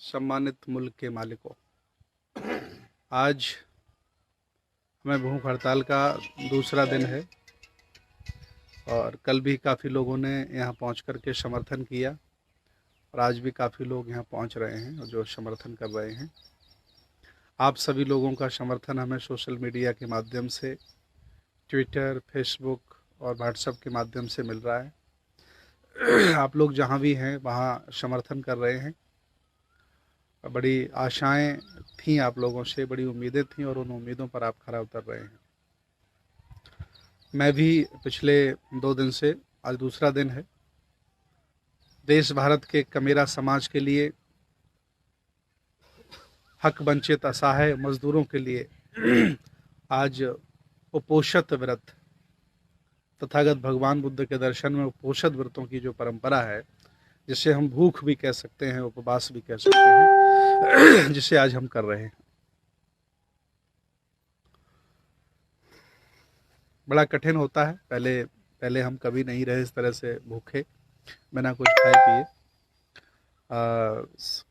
सम्मानित मुल्क के मालिकों, आज हमें भूख हड़ताल का दूसरा दिन है और कल भी काफ़ी लोगों ने यहाँ पहुँच कर के समर्थन किया और आज भी काफ़ी लोग यहाँ पहुँच रहे हैं और जो समर्थन कर रहे हैं। आप सभी लोगों का समर्थन हमें सोशल मीडिया के माध्यम से, ट्विटर, फेसबुक और व्हाट्सएप के माध्यम से मिल रहा है। आप लोग जहाँ भी हैं वहाँ समर्थन कर रहे हैं। बड़ी आशाएं थीं आप लोगों से, बड़ी उम्मीदें थीं और उन उम्मीदों पर आप खरा उतर रहे हैं। मैं भी पिछले 2 दिन से, आज दूसरा दिन है, देश भारत के कमेरा समाज के लिए, हक वंचित असहाय मजदूरों के लिए आज उपोषित व्रत, तथागत भगवान बुद्ध के दर्शन में उपोषित व्रतों की जो परंपरा है, जिसे हम भूख भी कह सकते हैं, उपवास भी कह सकते हैं, जिसे आज हम कर रहे हैं। बड़ा कठिन होता है। पहले हम कभी नहीं रहे इस तरह से भूखे, बिना कुछ खाए पिए,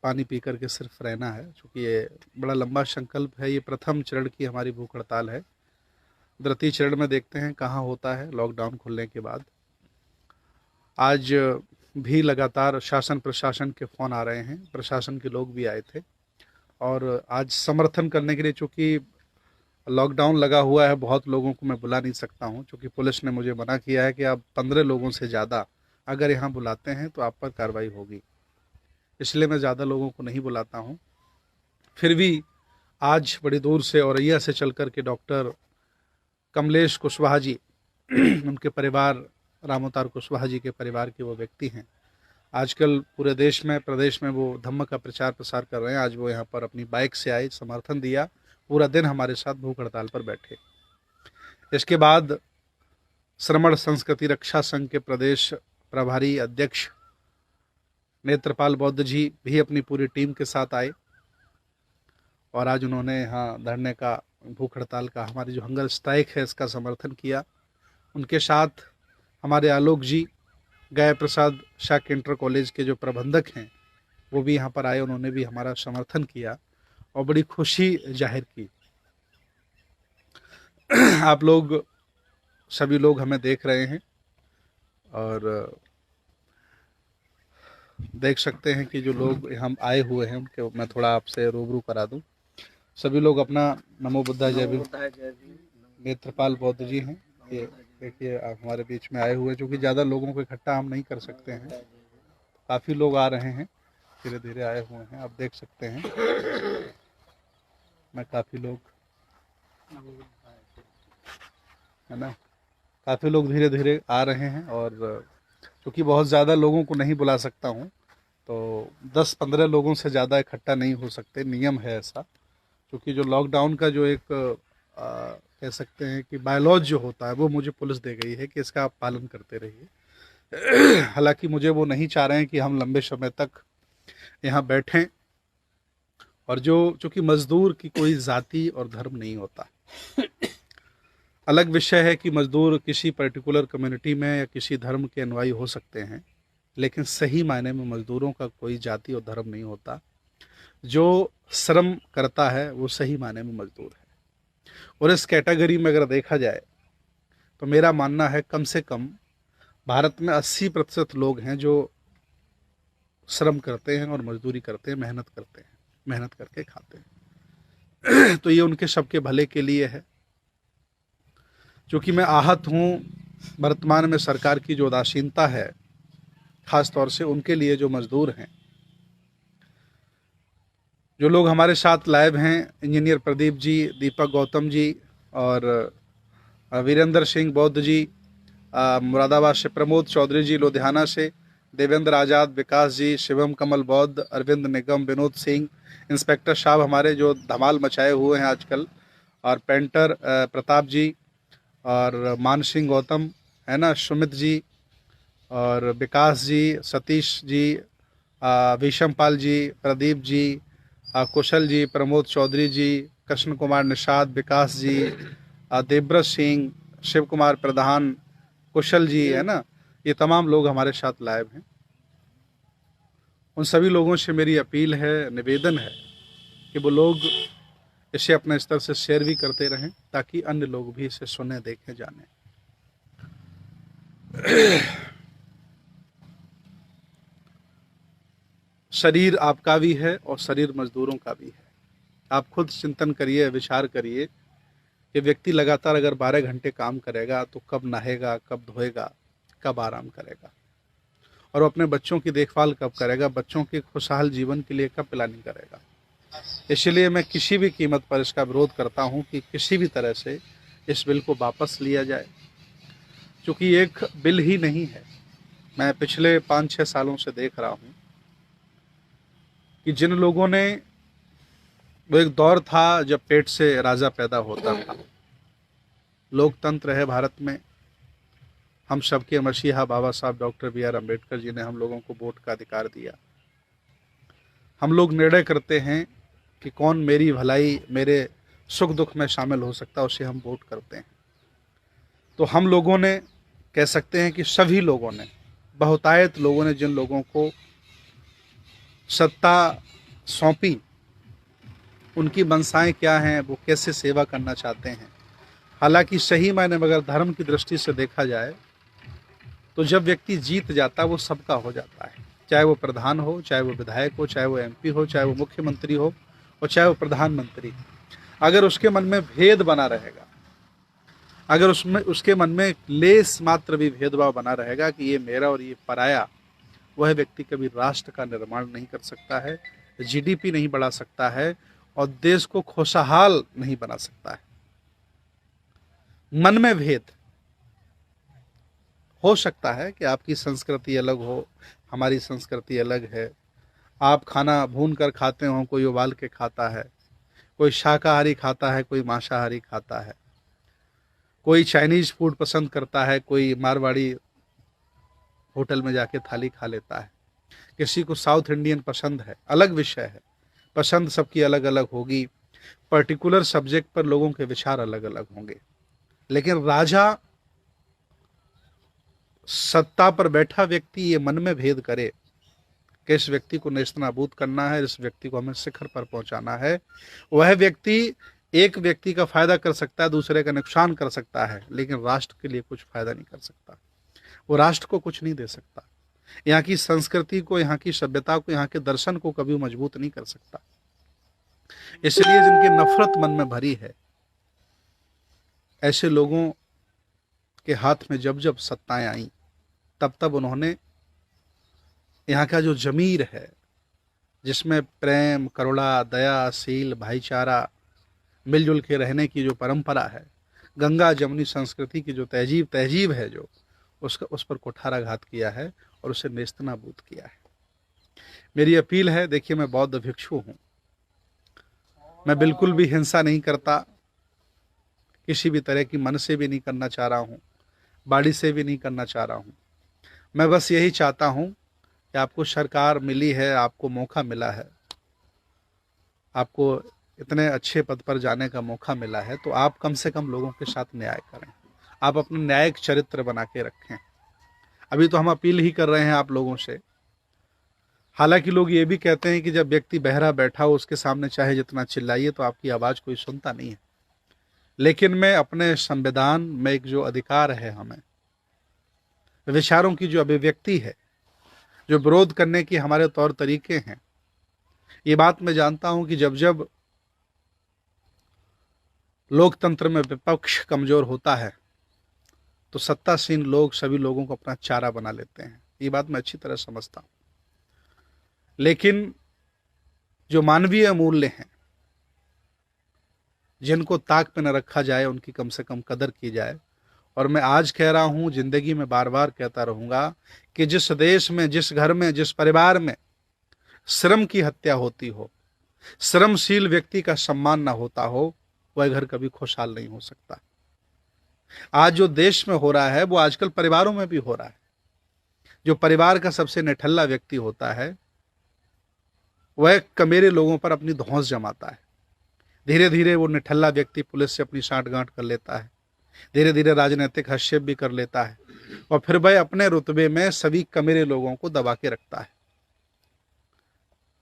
पानी पी करके सिर्फ रहना है। चूँकि ये बड़ा लंबा संकल्प है। ये प्रथम चरण की हमारी भूख हड़ताल है। द्वितीय चरण में देखते हैं कहाँ होता है लॉकडाउन खुलने के बाद। आज भी लगातार शासन प्रशासन के फ़ोन आ रहे हैं, प्रशासन के लोग भी आए थे और आज समर्थन करने के लिए, चूँकि लॉकडाउन लगा हुआ है, बहुत लोगों को मैं बुला नहीं सकता हूं, क्योंकि पुलिस ने मुझे मना किया है कि आप 15 लोगों से ज़्यादा अगर यहां बुलाते हैं तो आप पर कार्रवाई होगी। इसलिए मैं ज़्यादा लोगों को नहीं बुलाता हूं। फिर भी आज बड़ी दूर से औरैया से चल कर के डॉक्टर कमलेश कुशवाहा जी, उनके परिवार, राम अवतार कुशवाहा जी के परिवार के वो व्यक्ति हैं। आजकल पूरे देश में, प्रदेश में वो धम्म का प्रचार प्रसार कर रहे हैं। आज वो यहाँ पर अपनी बाइक से आए, समर्थन दिया, पूरा दिन हमारे साथ भूख हड़ताल पर बैठे। इसके बाद श्रमण संस्कृति रक्षा संघ के प्रदेश प्रभारी अध्यक्ष नेत्रपाल बौद्ध जी भी अपनी पूरी टीम के साथ आए और आज उन्होंने यहाँ धरने का, भूख हड़ताल का, हमारी जो हंगर स्ट्राइक है इसका समर्थन किया। उनके साथ हमारे आलोक जी, गया प्रसाद शाक्य इंटर कॉलेज के जो प्रबंधक हैं, वो भी यहाँ पर आए। उन्होंने भी हमारा समर्थन किया और बड़ी खुशी जाहिर की। आप लोग, सभी लोग हमें देख रहे हैं और देख सकते हैं कि जो लोग हम आए हुए हैं उनके मैं थोड़ा आपसे रूबरू करा दूं। सभी लोग अपना नमो बुद्धाय जय भीम। नेत्रपाल बौद्ध जी हैं, ये देखिए आप हमारे बीच में आए हुए हैं। चूँकि ज़्यादा लोगों को इकट्ठा हम नहीं कर सकते हैं, काफ़ी लोग आ रहे हैं, धीरे धीरे आए हुए हैं, आप देख सकते हैं। मैं काफ़ी लोग है ना, काफ़ी लोग धीरे धीरे आ रहे हैं और क्योंकि बहुत ज़्यादा लोगों को नहीं बुला सकता हूँ, तो 10-15 लोगों से ज़्यादा इकट्ठा नहीं हो सकते, नियम है ऐसा। क्योंकि जो लॉकडाउन का जो एक कह सकते हैं कि बायलॉज जो होता है, वो मुझे पुलिस दे गई है कि इसका आप पालन करते रहिए। हालांकि मुझे वो नहीं चाह रहे हैं कि हम लंबे समय तक यहाँ बैठें। और जो, चूँकि मजदूर की कोई जाति और धर्म नहीं होता। अलग विषय है कि मजदूर किसी पर्टिकुलर कम्युनिटी में या किसी धर्म के अनुयायी हो सकते हैं, लेकिन सही मायने में मजदूरों का कोई जाति और धर्म नहीं होता। जो श्रम करता है वो सही मायने में मजदूर है। और इस कैटेगरी में अगर देखा जाए तो मेरा मानना है कम से कम भारत में 80% लोग हैं जो श्रम करते हैं और मजदूरी करते हैं, मेहनत करते हैं, मेहनत करके खाते हैं। तो ये उनके सबके भले के लिए है। क्योंकि मैं आहत हूँ वर्तमान में सरकार की जो उदासीनता है, ख़ास तौर से उनके लिए जो मजदूर हैं। जो लोग हमारे साथ लाइव हैं, इंजीनियर प्रदीप जी, दीपक गौतम जी और वीरेंद्र सिंह बौद्ध जी, मुरादाबाद से प्रमोद चौधरी जी, लुधियाना से देवेंद्र आज़ाद, विकास जी, शिवम कमल बौद्ध, अरविंद निगम, विनोद सिंह, इंस्पेक्टर साहब हमारे जो धमाल मचाए हुए हैं आजकल, और पेंटर प्रताप जी और मान सिंह गौतम, है ना, सुमित जी और विकास जी, सतीश जी, भीषम पाल जी, प्रदीप जी, कुशल जी, प्रमोद चौधरी जी, कृष्ण कुमार निषाद, विकास जी, देवव्रत सिंह, शिव कुमार प्रधान, कुशल जी, है ना, ये तमाम लोग हमारे साथ लाइव हैं। उन सभी लोगों से मेरी अपील है, निवेदन है कि वो लोग इसे अपने स्तर से शेयर भी करते रहें ताकि अन्य लोग भी इसे सुने, देखें, जानें। शरीर आपका भी है और शरीर मजदूरों का भी है। आप खुद चिंतन करिए, विचार करिए कि व्यक्ति लगातार अगर 12 घंटे काम करेगा तो कब नहाएगा, कब धोएगा, कब आराम करेगा, और वो अपने बच्चों की देखभाल कब करेगा, बच्चों के खुशहाल जीवन के लिए कब प्लानिंग करेगा। इसलिए मैं किसी भी कीमत पर इसका विरोध करता हूं कि किसी भी तरह से इस बिल को वापस लिया जाए, क्योंकि एक बिल ही नहीं है। मैं पिछले 5-6 सालों से देख रहा हूं कि जिन लोगों ने, वो एक दौर था जब पेट से राजा पैदा होता था। लोकतंत्र है भारत में, हम सबके मसीहा बाबा साहब doctor B are Ambedkar ji ने हम लोगों को वोट का अधिकार दिया। हम लोग निर्णय करते हैं कि कौन मेरी भलाई, मेरे सुख दुख में शामिल हो सकता है, उसे हम वोट करते हैं। तो हम लोगों ने, कह सकते हैं कि सभी लोगों ने, बहुतायत लोगों ने जिन लोगों को सत्ता सौंपी, उनकी मंशाएं क्या हैं, वो कैसे सेवा करना चाहते हैं। हालांकि सही मायने में अगर धर्म की दृष्टि से देखा जाए तो जब व्यक्ति जीत जाता है वो सबका हो जाता है, चाहे वो प्रधान हो, चाहे वो विधायक हो, चाहे वो एमपी हो, चाहे वो मुख्यमंत्री हो और चाहे वो प्रधानमंत्री। अगर उसके मन में भेद बना रहेगा, अगर उसमें उसके मन में लेस मात्र भी भेदभाव बना रहेगा कि ये मेरा और ये पराया, वह व्यक्ति कभी राष्ट्र का निर्माण नहीं कर सकता है, जीडीपी नहीं बढ़ा सकता है और देश को खुशहाल नहीं बना सकता है। मन में भेद हो सकता है कि आपकी संस्कृति अलग हो, हमारी संस्कृति अलग है। आप खाना भून कर खाते हो, कोई उबाल के खाता है, कोई शाकाहारी खाता है, कोई मांसाहारी खाता है, कोई चाइनीज फूड पसंद करता है, कोई मारवाड़ी होटल में जाके थाली खा लेता है, किसी को साउथ इंडियन पसंद है, अलग विषय है। पसंद सबकी अलग अलग होगी, पर्टिकुलर सब्जेक्ट पर लोगों के विचार अलग अलग होंगे। लेकिन राजा, सत्ता पर बैठा व्यक्ति ये मन में भेद करे कि इस व्यक्ति को नेस्तनाबूद करना है, इस व्यक्ति को हमें शिखर पर पहुंचाना है, वह व्यक्ति एक व्यक्ति का फायदा कर सकता है, दूसरे का नुकसान कर सकता है, लेकिन राष्ट्र के लिए कुछ फायदा नहीं कर सकता। वो राष्ट्र को कुछ नहीं दे सकता, यहाँ की संस्कृति को, यहाँ की सभ्यता को, यहाँ के दर्शन को कभी मजबूत नहीं कर सकता। इसलिए जिनकी नफरत मन में भरी है, ऐसे लोगों के हाथ में जब जब सत्ताएं आई, तब तब उन्होंने यहाँ का जो जमीर है, जिसमें प्रेम, करुणा, दया, शील, भाईचारा, मिलजुल के रहने की जो परंपरा है, गंगा जमुनी संस्कृति की जो तहजीब है, जो उसका, उस पर कुठाराघात किया है और उसे नेस्तनाबूद किया है। मेरी अपील है, देखिए मैं बौद्ध भिक्षु हूँ, मैं बिल्कुल भी हिंसा नहीं करता, किसी भी तरह की मन से भी नहीं करना चाह रहा हूँ, बाड़ी से भी नहीं करना चाह रहा हूँ। मैं बस यही चाहता हूँ कि आपको सरकार मिली है, आपको मौका मिला है, आपको इतने अच्छे पद पर जाने का मौका मिला है, तो आप कम से कम लोगों के साथ न्याय करें, आप अपना न्यायिक चरित्र बना के रखें। अभी तो हम अपील ही कर रहे हैं आप लोगों से। हालांकि लोग ये भी कहते हैं कि जब व्यक्ति बहरा बैठा हो, उसके सामने चाहे जितना चिल्लाइए तो आपकी आवाज़ कोई सुनता नहीं है। लेकिन मैं अपने संविधान में एक जो अधिकार है, हमें विचारों की जो अभिव्यक्ति है, जो विरोध करने की हमारे तौर तरीके हैं, ये बात मैं जानता हूं कि जब जब लोकतंत्र में विपक्ष कमजोर होता है तो सत्तासीन लोग सभी लोगों को अपना चारा बना लेते हैं। ये बात मैं अच्छी तरह समझता हूं। लेकिन जो मानवीय मूल्य हैं, जिनको ताक पे न रखा जाए, उनकी कम से कम कदर की जाए। और मैं आज कह रहा हूं, जिंदगी में बार बार कहता रहूंगा कि जिस देश में, जिस घर में, जिस परिवार में श्रम की हत्या होती हो, श्रमशील व्यक्ति का सम्मान ना होता हो, वह घर कभी खुशहाल नहीं हो सकता। आज जो देश में हो रहा है वो आजकल परिवारों में भी हो रहा है। जो परिवार का सबसे निठल्ला व्यक्ति होता है, वह कमेरे लोगों पर अपनी धौंस जमाता है। धीरे धीरे वो निठल्ला व्यक्ति पुलिस से अपनी साठगांठ कर लेता है, धीरे धीरे राजनीतिक हस्तक्षेप भी कर लेता है, और फिर वह अपने रुतबे में सभी कमेरे लोगों को दबा के रखता है।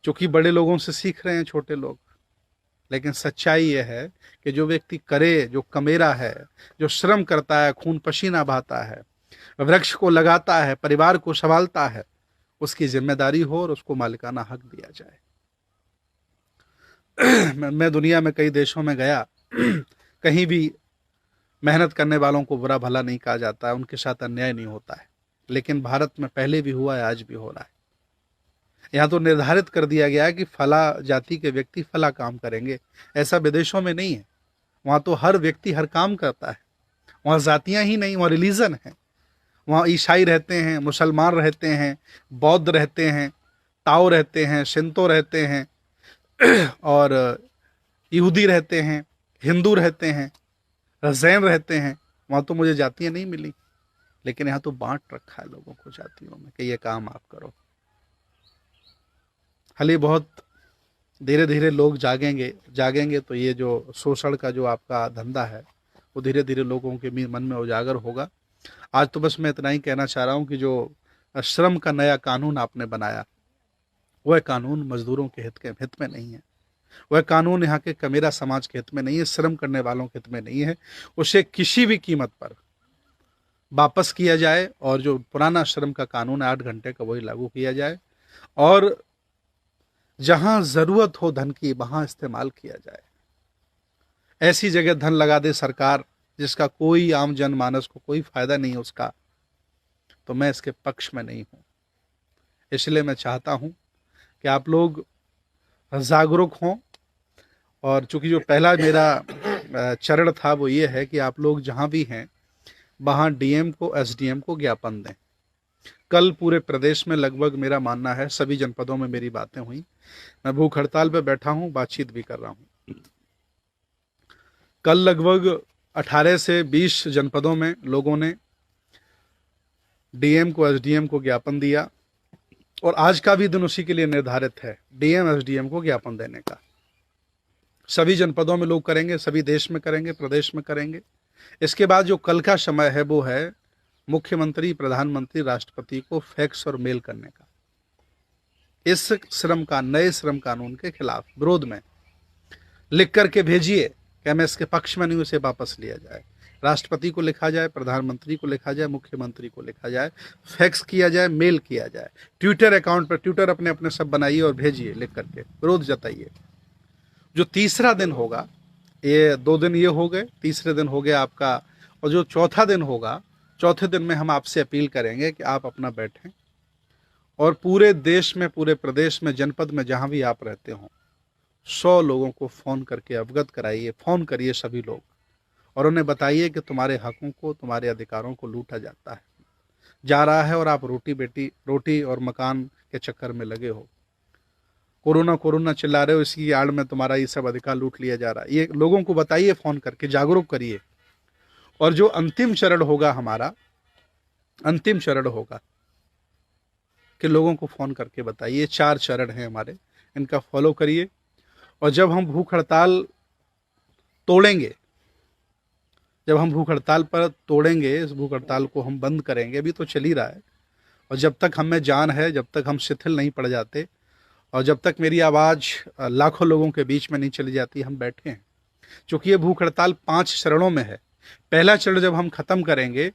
चूंकि बड़े लोगों से सीख रहे हैं छोटे लोग, लेकिन सच्चाई यह है कि जो व्यक्ति करे, जो कमेरा है, जो श्रम करता है, खून पसीना बहाता है, वृक्ष को लगाता है, परिवार को संभालता है, उसकी जिम्मेदारी हो और उसको मालिकाना हक दिया जाए। मैं दुनिया में कई देशों में गया, कहीं भी मेहनत करने वालों को बुरा भला नहीं कहा जाता है, उनके साथ अन्याय नहीं होता है। लेकिन भारत में पहले भी हुआ है, आज भी हो रहा है। यहाँ तो निर्धारित कर दिया गया है कि फला जाति के व्यक्ति फला काम करेंगे। ऐसा विदेशों में नहीं है। वहाँ तो हर व्यक्ति हर काम करता है। वहाँ जातियाँ ही नहीं, वहाँ रिलीजन है। वहाँ ईसाई रहते हैं, मुसलमान रहते हैं, बौद्ध रहते हैं, ताओ रहते हैं, शिंतो रहते हैं और यहूदी रहते हैं, हिंदू रहते हैं, जैन रहते हैं। वहाँ तो मुझे जातियाँ नहीं मिली, लेकिन यहाँ तो बांट रखा है लोगों को जातियों में कि ये काम आप करो। हालांकि बहुत धीरे धीरे लोग जागेंगे तो ये जो शोषण का जो आपका धंधा है वो धीरे धीरे लोगों के मन में उजागर होगा। आज तो बस मैं इतना ही कहना चाह रहा हूँ कि जो श्रम का नया कानून आपने बनाया, वह कानून मजदूरों के हित में नहीं है। वह कानून यहाँ के कमेरा समाज के हित में नहीं है, श्रम करने वालों के हित में नहीं है। उसे किसी भी कीमत पर वापस किया जाए और जो पुराना श्रम का कानून है 8 घंटे का, वही लागू किया जाए और जहां जरूरत हो धन की वहां इस्तेमाल किया जाए। ऐसी जगह धन लगा दे सरकार जिसका कोई आम जनमानस को कोई फायदा नहीं है उसका, तो मैं इसके पक्ष में नहीं हूं। इसलिए मैं चाहता हूं कि आप लोग जागरूक हों। और चूंकि जो पहला मेरा चरण था वो ये है कि आप लोग जहां भी हैं वहां डीएम को, एसडीएम को ज्ञापन दें। कल पूरे प्रदेश में लगभग मेरा मानना है सभी जनपदों में मेरी बातें हुई। मैं भूख हड़ताल पे बैठा हूं, बातचीत भी कर रहा हूं। कल लगभग 18 से 20 जनपदों में लोगों ने डीएम को, एसडीएम को ज्ञापन दिया और आज का भी दिन उसी के लिए निर्धारित है, डीएम एसडीएम को ज्ञापन देने का। सभी जनपदों में लोग करेंगे, सभी देश में करेंगे, प्रदेश में करेंगे। इसके बाद जो कल का समय है वो है मुख्यमंत्री, प्रधानमंत्री, राष्ट्रपति को फैक्स और मेल करने का, इस नए श्रम कानून के खिलाफ विरोध में लिख करके भेजिए कि मैं इसके पक्ष में नहीं, उसे वापस लिया जाए। राष्ट्रपति को लिखा जाए, प्रधानमंत्री को लिखा जाए, मुख्यमंत्री को लिखा जाए, फैक्स किया जाए, मेल किया जाए, ट्विटर अकाउंट पर, ट्विटर अपने अपने सब बनाइए और भेजिए लिख करके, विरोध जताइए। जो तीसरा दिन होगा, ये 2 दिन ये हो गए, तीसरे दिन हो गया आपका, और जो चौथा दिन होगा, चौथे दिन में हम आपसे अपील करेंगे कि आप अपना बैठें और पूरे देश में, पूरे प्रदेश में, जनपद में जहां भी आप रहते हो, 100 लोगों को फ़ोन करके अवगत कराइए। फ़ोन करिए सभी लोग और उन्हें बताइए कि तुम्हारे हकों को, तुम्हारे अधिकारों को लूटा जा रहा है और आप रोटी और मकान के चक्कर में लगे हो। कोरोना चिल्ला रहे हो, इसकी आड़ में तुम्हारा ये सब अधिकार लूट लिया जा रहा है। ये लोगों को बताइए, फ़ोन करके जागरूक करिए। और जो अंतिम चरण होगा हमारा, अंतिम चरण होगा कि लोगों को फ़ोन करके बताइए। 4 चरण हैं हमारे, इनका फॉलो करिए। और जब हम भूख हड़ताल तोड़ेंगे, जब हम भूख हड़ताल पर तोड़ेंगे, इस भूख हड़ताल को हम बंद करेंगे, अभी तो चल ही रहा है, और जब तक हमें जान है, जब तक हम शिथिल नहीं पड़ जाते और जब तक मेरी आवाज़ लाखों लोगों के बीच में नहीं चली जाती, हम बैठे हैं। चूँकि ये भूख हड़ताल 5 चरणों में है। पहला चरण जब हम ख़त्म करेंगे,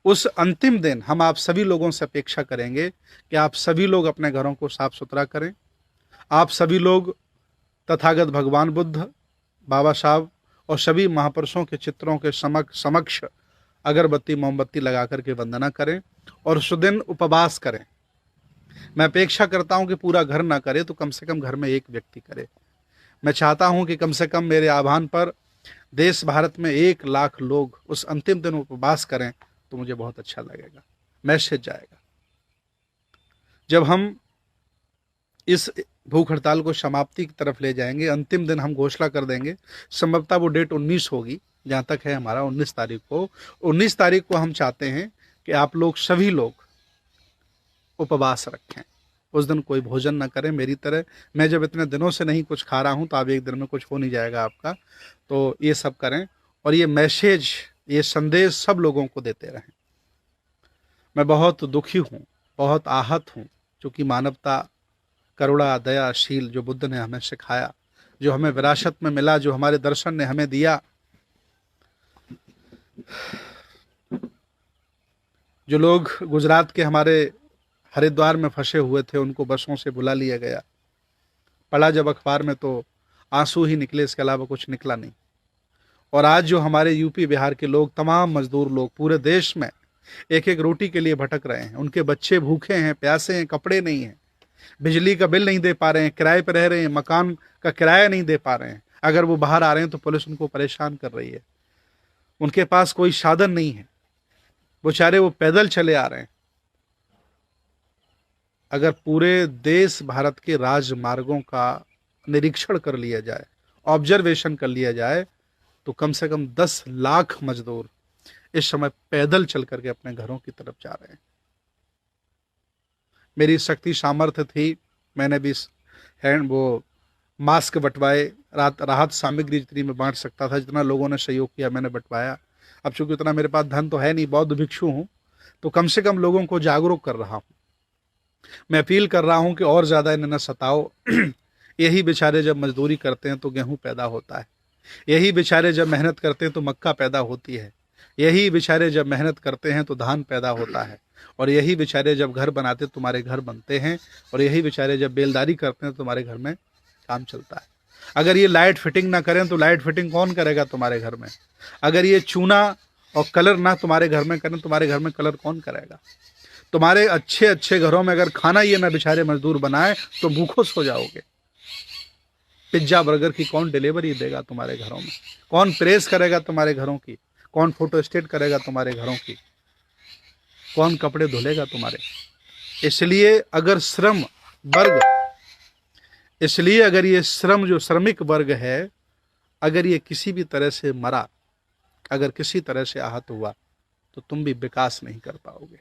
उस अंतिम दिन हम आप सभी लोगों से अपेक्षा करेंगे कि आप सभी लोग अपने घरों को साफ सुथरा करें। आप सभी लोग तथागत भगवान बुद्ध, बाबा साहब और सभी महापुरुषों के चित्रों के समक्ष अगरबत्ती मोमबत्ती लगा करके वंदना करें और उस दिन उपवास करें। मैं अपेक्षा करता हूं कि पूरा घर ना करे तो कम से कम घर में एक व्यक्ति करे। मैं चाहता हूं कि कम से कम मेरे आह्वान पर देश भारत में 1 लाख लोग उस अंतिम दिन उपवास करें तो मुझे बहुत अच्छा लगेगा, मैसेज जाएगा। जब हम इस भूख हड़ताल को समाप्ति की तरफ ले जाएंगे, अंतिम दिन हम घोषणा कर देंगे, संभवतः वो डेट 19 होगी, जहाँ तक है हमारा 19 तारीख को। 19 तारीख को हम चाहते हैं कि आप लोग सभी लोग उपवास रखें। उस दिन कोई भोजन ना करें मेरी तरह। मैं जब इतने दिनों से नहीं कुछ खा रहा हूँ तो अब एक दिन में कुछ हो नहीं जाएगा आपका, तो ये सब करें और ये मैसेज, ये संदेश सब लोगों को देते रहें। मैं बहुत दुखी हूँ, बहुत आहत हूँ, क्योंकि मानवता करुणा, दया, शील जो बुद्ध ने हमें सिखाया, जो हमें विरासत में मिला, जो हमारे दर्शन ने हमें दिया, जो लोग गुजरात के हमारे हरिद्वार में फंसे हुए थे उनको बसों से बुला लिया गया, पढ़ा जब अखबार में तो आंसू ही निकले, इसके अलावा कुछ निकला नहीं। और आज जो हमारे यूपी बिहार के लोग, तमाम मजदूर लोग पूरे देश में एक एक रोटी के लिए भटक रहे हैं, उनके बच्चे भूखे हैं, प्यासे हैं, कपड़े नहीं हैं, बिजली का बिल नहीं दे पा रहे हैं, किराए पर रह रहे हैं, मकान का किराया नहीं दे पा रहे हैं, अगर वो बाहर आ रहे हैं तो पुलिस उनको परेशान कर रही है, उनके पास कोई साधन नहीं है, बेचारे वो पैदल चले आ रहे हैं। अगर पूरे देश भारत के राजमार्गों का निरीक्षण कर लिया जाए, ऑब्जर्वेशन कर लिया जाए, तो कम से कम 10 लाख मजदूर इस समय पैदल चल करके अपने घरों की तरफ जा रहे हैं। मेरी शक्ति सामर्थ्य थी, मैंने भी वो मास्क बंटवाए, राहत सामग्री जितनी मैं बांट सकता था, जितना लोगों ने सहयोग किया मैंने बंटवाया। अब चूंकि उतना मेरे पास धन तो है नहीं, बौद्ध भिक्षु हूं, तो कम से कम लोगों को जागरूक कर रहा हूं। मैं अपील कर रहा हूं कि और ज़्यादा इन्हें न सताओ। यही बेचारे जब मजदूरी करते हैं तो गेहूं पैदा होता है, यही बेचारे जब मेहनत करते हैं तो मक्का पैदा होती है, यही बेचारे जब मेहनत करते हैं तो धान पैदा होता है, और यही बेचारे जब घर बनाते तुम्हारे घर बनते हैं, और यही बेचारे जब बेलदारी करते हैं तो तुम्हारे घर में काम चलता है। अगर ये लाइट फिटिंग ना करें तो लाइट फिटिंग कौन करेगा तुम्हारे घर में? अगर ये चूना और कलर ना तुम्हारे घर में करें, तुम्हारे घर में कलर कौन करेगा? तुम्हारे अच्छे अच्छे घरों में अगर खाना ये ना बेचारे मजदूर बनाए तो भूखों सो जाओगे। पिज्जा बर्गर की कौन डिलीवरी देगा तुम्हारे घरों में? कौन प्रेस करेगा तुम्हारे घरों की? कौन फोटो स्टेट करेगा तुम्हारे घरों की? कौन कपड़े धुलेगा तुम्हारे? इसलिए अगर अगर ये श्रम जो श्रमिक वर्ग है, अगर ये किसी भी तरह से मरा, अगर किसी तरह से आहत हुआ, तो तुम भी विकास नहीं कर पाओगे।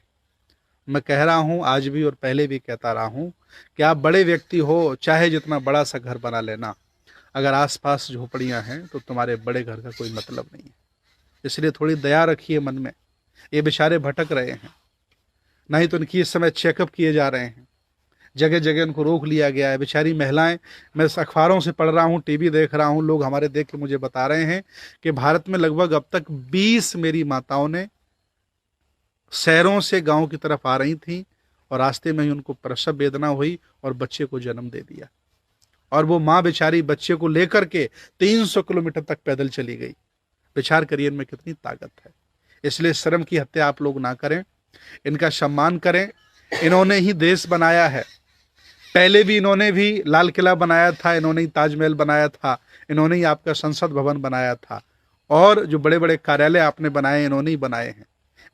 मैं कह रहा हूं आज भी और पहले भी कहता रहा हूं कि आप बड़े व्यक्ति हो, चाहे जितना बड़ा सा घर बना लेना, अगर आसपास झोपड़ियां हैं तो तुम्हारे बड़े घर का कोई मतलब नहीं है। इसलिए थोड़ी दया रखिए मन में। ये बेचारे भटक रहे हैं, नहीं तो इनकी इस समय चेकअप किए जा रहे हैं, जगह जगह उनको रोक लिया गया है। बेचारी महिलाएं, मैं अखबारों से पढ़ रहा हूँ, टीवी देख रहा हूँ, लोग हमारे देख के मुझे बता रहे हैं कि भारत में लगभग अब तक 20 मेरी माताओं ने शहरों से गांव की तरफ आ रही थी और रास्ते में ही उनको प्रसव वेदना हुई और बच्चे को जन्म दे दिया। और वो माँ बेचारी बच्चे को लेकर के 300 किलोमीटर तक पैदल चली गई। विचार करिए इनमें कितनी ताकत है। इसलिए श्रम की हत्या आप लोग ना करें, इनका सम्मान करें। इन्होंने ही देश बनाया है, पहले भी इन्होंने भी लाल किला बनाया था, इन्होंने ही ताजमहल बनाया था, इन्होंने ही आपका संसद भवन बनाया था, और जो बड़े बड़े कार्यालय आपने बनाए इन्होंने ही बनाए हैं,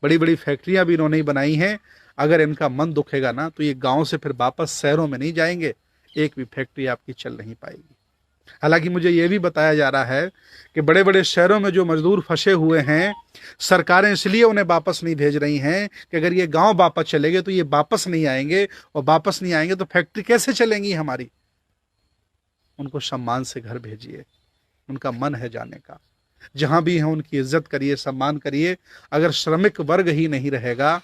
बड़ी बड़ी फैक्ट्रियां भी इन्होंने ही बनाई हैं। अगर इनका मन दुखेगा ना तो ये गांव से फिर वापस शहरों में नहीं जाएंगे, एक भी फैक्ट्री आपकी चल नहीं पाएगी। हालांकि मुझे ये भी बताया जा रहा है कि बड़े बड़े शहरों में जो मजदूर फंसे हुए हैं, सरकारें इसलिए उन्हें वापस नहीं भेज रही हैं कि अगर ये गांव वापस चले गए तो ये वापस नहीं आएंगे, और वापस नहीं आएंगे तो फैक्ट्री कैसे चलेंगी हमारी। उनको सम्मान से घर भेजिए, उनका मन है जाने का, जहां भी है उनकी इज्जत करिए, सम्मान करिए। अगर श्रमिक वर्ग ही नहीं रहेगा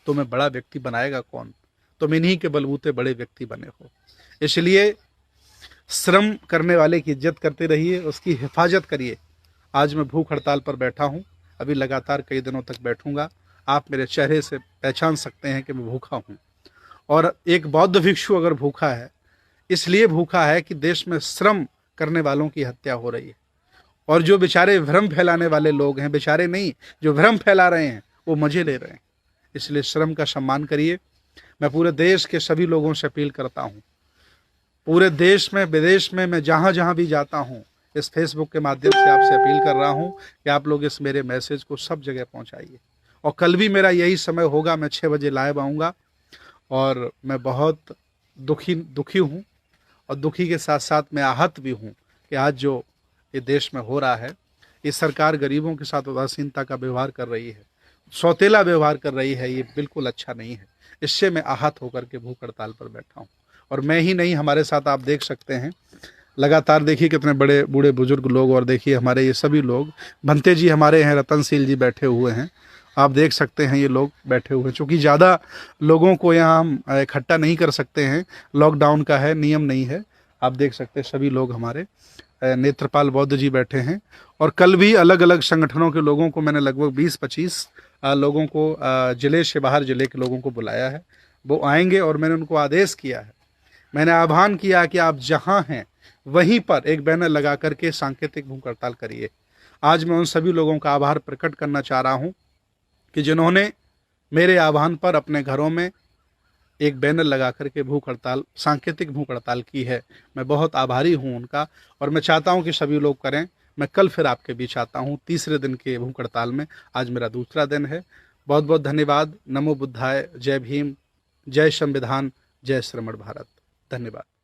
तो मैं बड़ा व्यक्ति बनाएगा कौन? तुम इन्हीं के बलबूते बड़े व्यक्ति बने हो। इसलिए श्रम करने वाले की इज्जत करते रहिए, उसकी हिफाजत करिए। आज मैं भूख हड़ताल पर बैठा हूँ, अभी लगातार कई दिनों तक बैठूंगा। आप मेरे चेहरे से पहचान सकते हैं कि मैं भूखा हूँ। और एक बौद्ध भिक्षु अगर भूखा है, इसलिए भूखा है कि देश में श्रम करने वालों की हत्या हो रही है, और जो बेचारे भ्रम फैलाने वाले लोग हैं, बेचारे नहीं, जो भ्रम फैला रहे हैं वो मजे ले रहे हैं। इसलिए श्रम का सम्मान करिए। मैं पूरे देश के सभी लोगों से अपील करता हूँ, पूरे देश में विदेश में मैं जहाँ जहाँ भी जाता हूँ, इस फेसबुक के माध्यम से आपसे अपील कर रहा हूँ कि आप लोग इस मेरे मैसेज को सब जगह पहुँचाइए। और कल भी मेरा यही समय होगा, मैं 6 बजे लाइव आऊँगा। और मैं बहुत दुखी हूँ, और दुखी के साथ साथ मैं आहत भी हूँ कि आज जो ये देश में हो रहा है, ये सरकार गरीबों के साथ उदासीनता का व्यवहार कर रही है, सौतेला व्यवहार कर रही है। ये बिल्कुल अच्छा नहीं है। इससे मैं आहत होकर के भूख हड़ताल पर बैठा हूँ। और मैं ही नहीं, हमारे साथ आप देख सकते हैं लगातार, देखिए कितने बड़े बूढ़े बुजुर्ग लोग, और देखिए हमारे ये सभी लोग, भंते जी हमारे हैं, रतनशील जी बैठे हुए हैं, आप देख सकते हैं ये लोग बैठे हुए हैं। चूँकि ज़्यादा लोगों को यहाँ हम इकट्ठा नहीं कर सकते हैं, लॉकडाउन का है, नियम नहीं है। आप देख सकते हैं सभी लोग हमारे नेत्रपाल बौद्ध जी बैठे हैं। और कल भी अलग अलग संगठनों के लोगों को मैंने लगभग 20-25 लोगों को ज़िले से बाहर ज़िले के लोगों को बुलाया है। वो आएंगे और मैंने उनको आदेश किया है, मैंने आह्वान किया कि आप जहां हैं वहीं पर एक बैनर लगा करके सांकेतिक भूख हड़ताल करिए। आज मैं उन सभी लोगों का आभार प्रकट करना चाह रहा हूं कि जिन्होंने मेरे आह्वान पर अपने घरों में एक बैनर लगा करके भूख हड़ताल, सांकेतिक भूख हड़ताल की है। मैं बहुत आभारी हूं उनका और मैं चाहता हूं कि सभी लोग करें। मैं कल फिर आपके बीच आता हूं तीसरे दिन के भूख हड़ताल में। आज मेरा दूसरा दिन है। बहुत बहुत धन्यवाद। नमो बुद्धाय। जय भीम। जय संविधान। जय श्रमण भारत। धन्यवाद।